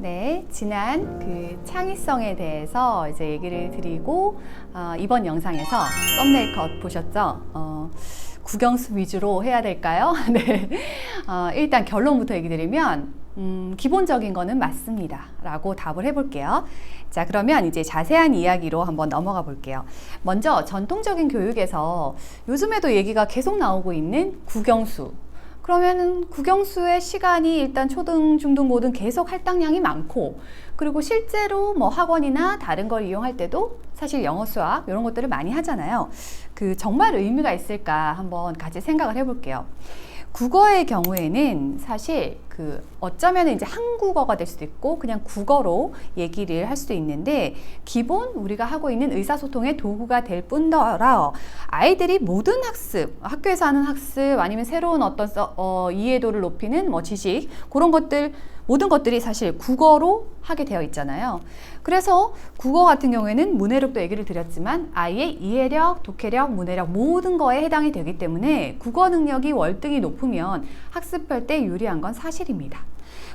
네, 지난 그 창의성에 대해서 이제 얘기를 드리고 이번 영상에서 썸네일 컷 보셨죠? 국영수 위주로 해야 될까요? 네, 일단 결론부터 얘기 드리면 기본적인 거는 맞습니다 라고 답을 해볼게요. 자, 그러면 이제 자세한 이야기로 한번 넘어가 볼게요. 먼저 전통적인 교육에서 요즘에도 얘기가 계속 나오고 있는 국영수. 그러면은 국영수의 시간이 일단 초등, 중등, 고등 계속 할당량이 많고, 그리고 실제로 뭐 학원이나 다른 걸 이용할 때도 사실 영어, 수학 이런 것들을 많이 하잖아요. 그 정말 의미가 있을까 한번 같이 생각을 해볼게요. 국어의 경우에는 사실 그 어쩌면 이제 한국어가 될 수도 있고 그냥 국어로 얘기를 할 수도 있는데, 기본 우리가 하고 있는 의사소통의 도구가 될 뿐더러 아이들이 모든 학습, 학교에서 하는 학습 아니면 새로운 어떤 이해도를 높이는 뭐 지식, 그런 것들 모든 것들이 사실 국어로 하게 되어 있잖아요. 그래서 국어 같은 경우에는 문해력도 얘기를 드렸지만 아이의 이해력, 독해력, 문해력 모든 거에 해당이 되기 때문에 국어 능력이 월등히 높으면 학습할 때 유리한 건 사실입니다.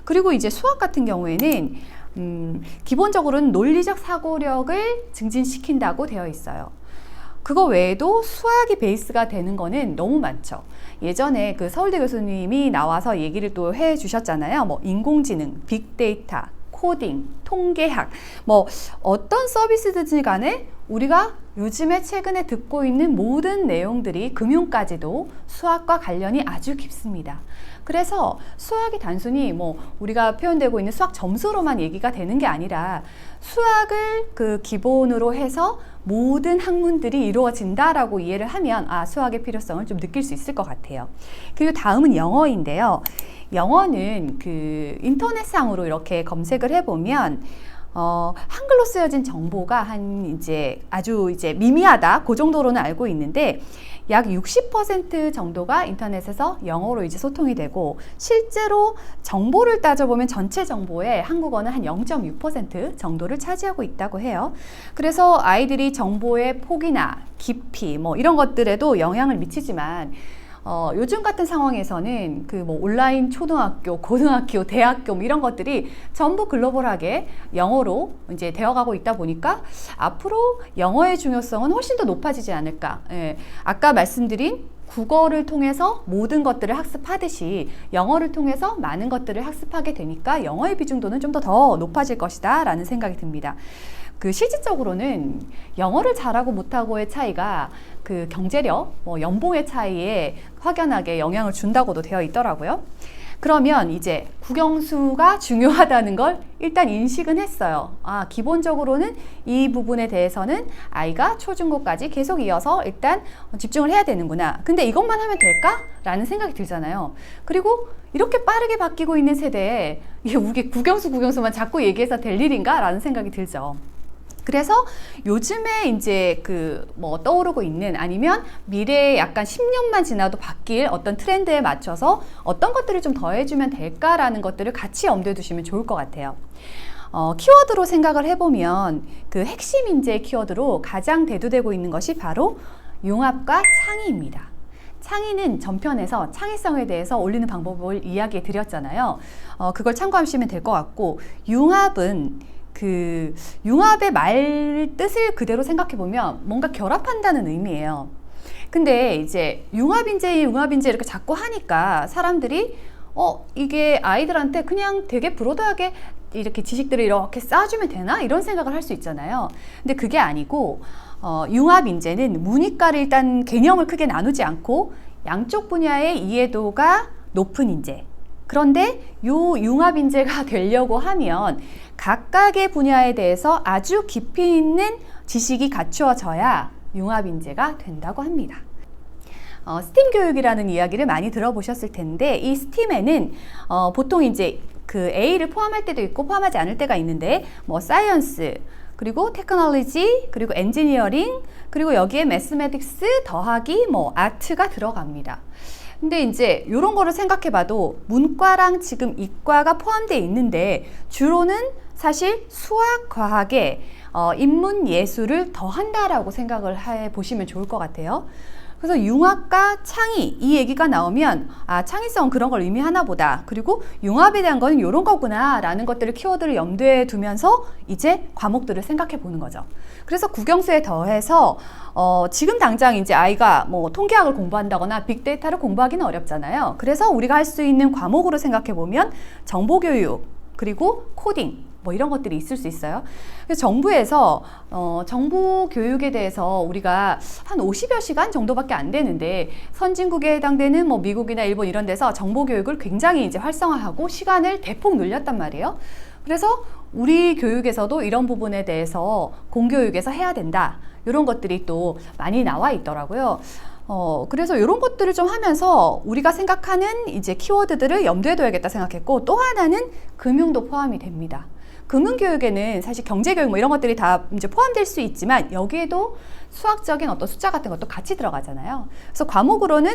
그리고 이제 수학 같은 경우에는 기본적으로는 논리적 사고력을 증진시킨다고 되어 있어요. 그거 외에도 수학이 베이스가 되는 거는 너무 많죠. 예전에 그 서울대 교수님이 나와서 얘기를 또 해 주셨잖아요. 뭐 인공지능, 빅데이터, 코딩, 통계학, 뭐 어떤 서비스든지 간에 우리가 요즘에 최근에 듣고 있는 모든 내용들이 금융까지도 수학과 관련이 아주 깊습니다. 그래서 수학이 단순히 뭐 우리가 표현되고 있는 수학 점수로만 얘기가 되는 게 아니라 수학을 그 기본으로 해서 모든 학문들이 이루어진다라고 이해를 하면 수학의 필요성을 좀 느낄 수 있을 것 같아요. 그리고 다음은 영어인데요. 영어는 그 인터넷상으로 이렇게 검색을 해보면 한글로 쓰여진 정보가 아주 미미하다, 그 정도로는 알고 있는데, 약 60% 정도가 인터넷에서 영어로 이제 소통이 되고, 실제로 정보를 따져보면 전체 정보의 한국어는 한 0.6% 정도를 차지하고 있다고 해요. 그래서 아이들이 정보의 폭이나 깊이 뭐 이런 것들에도 영향을 미치지만, 요즘 같은 상황에서는 그 뭐 온라인 초등학교, 고등학교, 대학교 뭐 이런 것들이 전부 글로벌하게 영어로 이제 되어가고 있다 보니까 앞으로 영어의 중요성은 훨씬 더 높아지지 않을까. 예. 아까 말씀드린 국어를 통해서 모든 것들을 학습하듯이 영어를 통해서 많은 것들을 학습하게 되니까 영어의 비중도는 좀 더 높아질 것이다 라는 생각이 듭니다. 그 실질적으로는 영어를 잘하고 못하고의 차이가 그 경제력, 뭐 연봉의 차이에 확연하게 영향을 준다고도 되어 있더라고요. 그러면 이제 국영수가 중요하다는 걸 일단 인식은 했어요. 기본적으로는 이 부분에 대해서는 아이가 초중고까지 계속 이어서 일단 집중을 해야 되는구나. 근데 이것만 하면 될까? 라는 생각이 들잖아요. 그리고 이렇게 빠르게 바뀌고 있는 세대에 이게 국영수만 자꾸 얘기해서 될 일인가? 라는 생각이 들죠. 그래서 요즘에 이제 떠오르고 있는, 아니면 미래에 약간 10년만 지나도 바뀔 어떤 트렌드에 맞춰서 어떤 것들을 좀 더해주면 될까라는 것들을 같이 염두에 두시면 좋을 것 같아요. 키워드로 생각을 해보면 그 핵심 인재 키워드로 가장 대두되고 있는 것이 바로 융합과 창의입니다. 창의는 전편에서 창의성에 대해서 올리는 방법을 이야기해 드렸잖아요. 그걸 참고하시면 될 것 같고, 융합은 그 융합의 말 뜻을 그대로 생각해 보면 뭔가 결합한다는 의미예요. 근데 이제 융합인재 이렇게 자꾸 하니까 사람들이 이게 아이들한테 그냥 되게 브로드하게 이렇게 지식들을 이렇게 쌓아주면 되나? 이런 생각을 할 수 있잖아요. 근데 그게 아니고 융합인재는 문이과를 일단 개념을 크게 나누지 않고 양쪽 분야의 이해도가 높은 인재, 그런데 요 융합인재가 되려고 하면 각각의 분야에 대해서 아주 깊이 있는 지식이 갖추어져야 융합인재가 된다고 합니다. 스팀 교육이라는 이야기를 많이 들어보셨을 텐데, 이 스팀에는 보통 이제 그 A를 포함할 때도 있고 포함하지 않을 때가 있는데, 뭐 사이언스, 그리고 테크놀로지, 그리고 엔지니어링, 그리고 여기에 매스매틱스 더하기 뭐 아트가 들어갑니다. 근데 이제 이런 거를 생각해 봐도 문과랑 지금 이과가 포함되어 있는데, 주로는 사실 수학, 과학에 인문, 예술을 더한다라고 생각을 해 보시면 좋을 것 같아요. 그래서 융합과 창의 이 얘기가 나오면 창의성 그런 걸 의미하나 보다. 그리고 융합에 대한 거는 이런 거구나 라는 것들을 키워드를 염두에 두면서 이제 과목들을 생각해 보는 거죠. 그래서 국영수에 더해서 지금 당장 이제 아이가 뭐 통계학을 공부한다거나 빅데이터를 공부하기는 어렵잖아요. 그래서 우리가 할 수 있는 과목으로 생각해 보면 정보교육 그리고 코딩 뭐 이런 것들이 있을 수 있어요. 그래서 정부에서 정부 교육에 대해서 우리가 한 50여 시간 정도밖에 안 되는데 선진국에 해당되는 뭐 미국이나 일본 이런 데서 정보 교육을 굉장히 이제 활성화하고 시간을 대폭 늘렸단 말이에요. 그래서 우리 교육에서도 이런 부분에 대해서 공교육에서 해야 된다. 이런 것들이 또 많이 나와 있더라고요. 그래서 이런 것들을 좀 하면서 우리가 생각하는 이제 키워드들을 염두에 둬야겠다 생각했고, 또 하나는 금융도 포함이 됩니다. 금융교육에는 사실 경제교육 뭐 이런 것들이 다 이제 포함될 수 있지만 여기에도 수학적인 어떤 숫자 같은 것도 같이 들어가잖아요. 그래서 과목으로는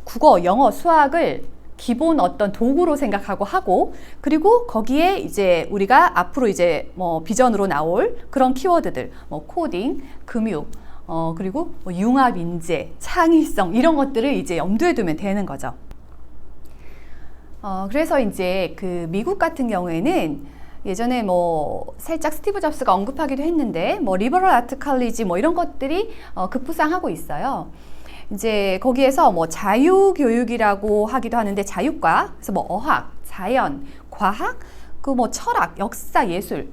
국어, 영어, 수학을 기본 어떤 도구로 생각하고 하고, 그리고 거기에 이제 우리가 앞으로 이제 뭐 비전으로 나올 그런 키워드들, 뭐 코딩, 금융, 그리고 뭐 융합 인재, 창의성 이런 것들을 이제 염두에 두면 되는 거죠. 그래서 이제 그 미국 같은 경우에는 예전에 뭐 살짝 스티브 잡스가 언급하기도 했는데 뭐 리버럴 아트 칼리지 뭐 이런 것들이 급부상하고 있어요. 이제 거기에서 뭐 자유교육이라고 하기도 하는데 자유과, 그래서 뭐 어학, 자연, 과학, 그 뭐 철학, 역사, 예술,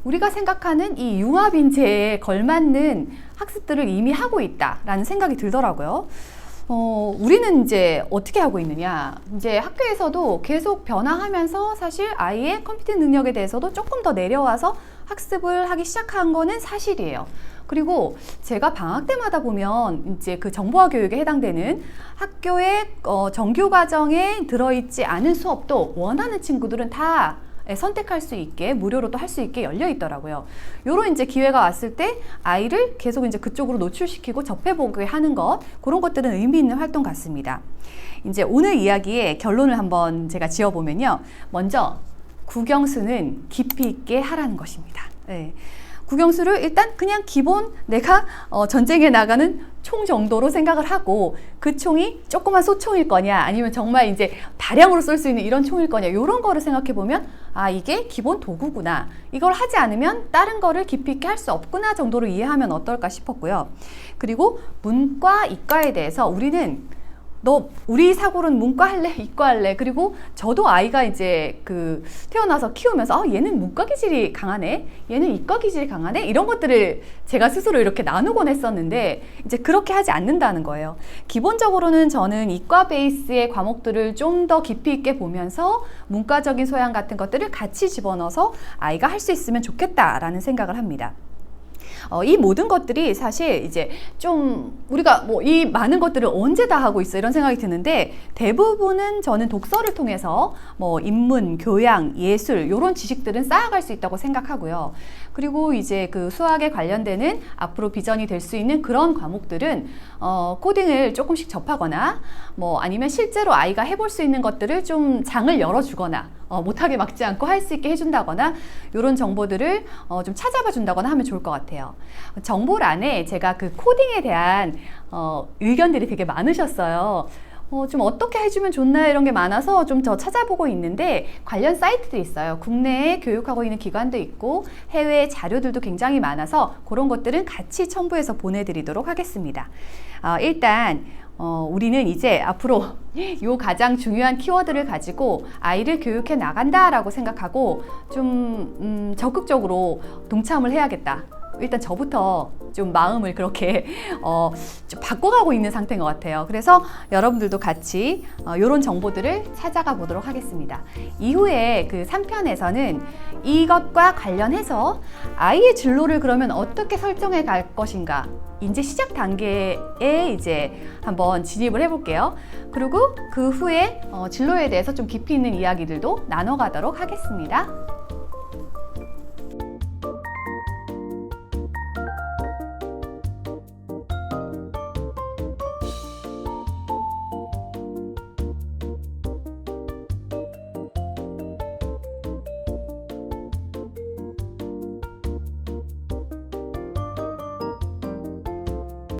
우리가 생각하는 이 융합 인재에 걸맞는 학습들을 이미 하고 있다라는 생각이 들더라고요. 우리는 이제 어떻게 하고 있느냐, 이제 학교에서도 계속 변화하면서 사실 아이의 컴퓨팅 능력에 대해서도 조금 더 내려와서 학습을 하기 시작한 거는 사실이에요. 그리고 제가 방학 때마다 보면 이제 그 정보화 교육에 해당되는 학교의 정규 과정에 들어있지 않은 수업도 원하는 친구들은 다 선택할 수 있게 무료로 또 할 수 있게 열려 있더라고요. 요런 이제 기회가 왔을 때 아이를 계속 이제 그쪽으로 노출시키고 접해보게 하는 것, 그런 것들은 의미 있는 활동 같습니다. 이제 오늘 이야기의 결론을 한번 제가 지어보면요. 먼저 국영수는 깊이 있게 하라는 것입니다. 네. 국영수를 일단 그냥 기본 내가 전쟁에 나가는 총 정도로 생각을 하고, 그 총이 조그만 소총일 거냐 아니면 정말 이제 다량으로 쏠 수 있는 이런 총일 거냐, 이런 거를 생각해 보면 이게 기본 도구구나, 이걸 하지 않으면 다른 거를 깊이 있게 할 수 없구나 정도로 이해하면 어떨까 싶었고요. 그리고 문과, 이과에 대해서 우리는 우리 사고로는 문과 할래? 이과 할래? 그리고 저도 아이가 이제 태어나서 키우면서 얘는 문과 기질이 강하네? 얘는 이과 기질이 강하네? 이런 것들을 제가 스스로 이렇게 나누곤 했었는데 이제 그렇게 하지 않는다는 거예요. 기본적으로는 저는 이과 베이스의 과목들을 좀 더 깊이 있게 보면서 문과적인 소양 같은 것들을 같이 집어넣어서 아이가 할 수 있으면 좋겠다라는 생각을 합니다. 이 모든 것들이 사실 이제 좀 우리가 뭐 이 많은 것들을 언제 다 하고 있어 이런 생각이 드는데, 대부분은 저는 독서를 통해서 뭐 인문, 교양, 예술 이런 지식들은 쌓아갈 수 있다고 생각하고요. 그리고 이제 그 수학에 관련되는 앞으로 비전이 될 수 있는 그런 과목들은 코딩을 조금씩 접하거나 뭐 아니면 실제로 아이가 해볼 수 있는 것들을 좀 장을 열어주거나 못하게 막지 않고 할 수 있게 해준다거나 이런 정보들을 좀 찾아봐 준다거나 하면 좋을 것 같아요. 정보란에 제가 그 코딩에 대한 의견들이 되게 많으셨어요. 좀 어떻게 해주면 좋나 이런 게 많아서 좀 더 찾아보고 있는데, 관련 사이트도 있어요. 국내에 교육하고 있는 기관도 있고 해외 자료들도 굉장히 많아서 그런 것들은 같이 첨부해서 보내드리도록 하겠습니다. 일단 우리는 이제 앞으로 요 가장 중요한 키워드를 가지고 아이를 교육해 나간다라고 생각하고 좀 적극적으로 동참을 해야겠다. 일단 저부터 좀 마음을 그렇게 좀 바꿔가고 있는 상태인 것 같아요. 그래서 여러분들도 같이 이런 정보들을 찾아가 보도록 하겠습니다. 이후에 그 3편에서는 이것과 관련해서 아이의 진로를 그러면 어떻게 설정해 갈 것인가, 이제 시작 단계에 이제 한번 진입을 해볼게요. 그리고 그 후에 진로에 대해서 좀 깊이 있는 이야기들도 나눠가도록 하겠습니다.